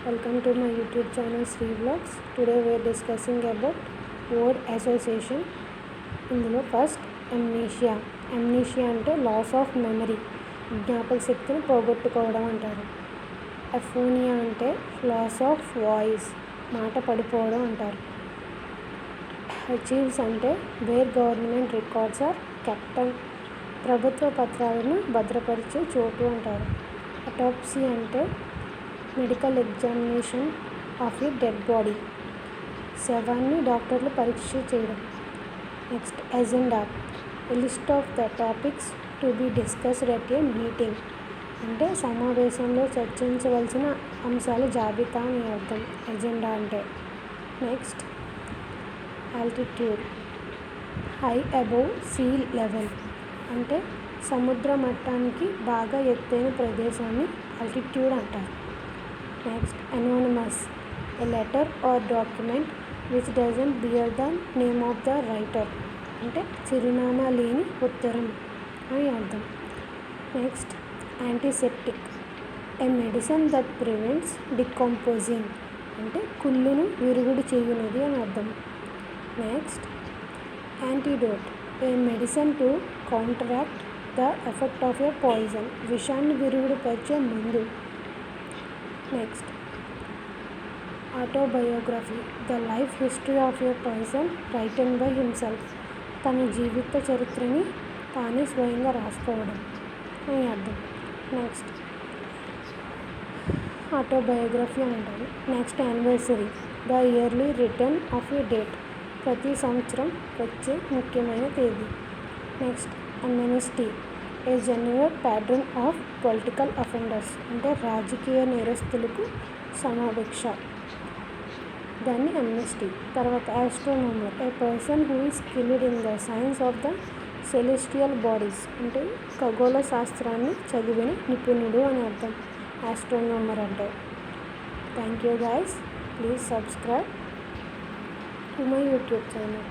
Welcome to my YouTube channel Sri Vlogs. Today we are discussing about word association. ఇందులో first amnesia అంటే loss of memory, జ్ఞాపక శక్తిని పోగొట్టుకోవడం అంటారు. అఫోనియా అంటే లాస్ ఆఫ్ వాయిస్, మాట పడిపోవడం అంటారు. అర్చీవ్స్ అంటే where government records are kept, ప్రభుత్వ పత్రాలను భద్రపరిచే చోటు అంటారు. అటాప్సీ అంటే medical examination of a dead body, శవాన్ని డాక్టర్లు పరీక్ష చేయడం. Next agenda, a list of the topics to be discussed at a meeting, అంటే సమావేశంలో చర్చించవలసిన అంశాల జాబితా అని అర్థం ఎజెండా అంటే. Next altitude, high above sea level, అంటే సముద్ర మట్టానికి బాగా ఎత్తైన ప్రదేశాన్ని ఆల్టిట్యూడ్ అంటారు. Next anonymous, a letter or document which doesn't beer the name of the writer, అంటే చిరునామా లేని ఉత్తరం అని అర్థం. Next antiseptic, a medicine that prevents decomposing, అంటే కుళ్ళును విరుగుడు చేయునది అని అర్థం. Next antidote, a medicine to counteract the effect of a poison, విషాన్ని విరుగుడు పరిచే మందు. Next autobiography, the life history of a person written by himself, తన జీవిత చరిత్రని తానే స్వయంగా రాసుకోవడం అని అర్థం. నెక్స్ట్ ఆటోబయోగ్రఫీ అంటారు. Next anniversary, the yearly return of a date, ప్రతి సంవత్సరం వచ్చే ముఖ్యమైన తేదీ. Next Amnesty, A general pattern of political offenders, అంటే రాజకీయ నేరస్తులకు సమీక్ష, దాన్ని అమ్నెస్టీ. తర్వాత astronomer, A person who is skilled in the science of the celestial bodies, అంటే ఖగోళ శాస్త్రాన్ని చదివిన నిపుణుడు అని అర్థం ఆస్ట్రోనమర్ అంటే. Thank you guys, please subscribe to my YouTube channel.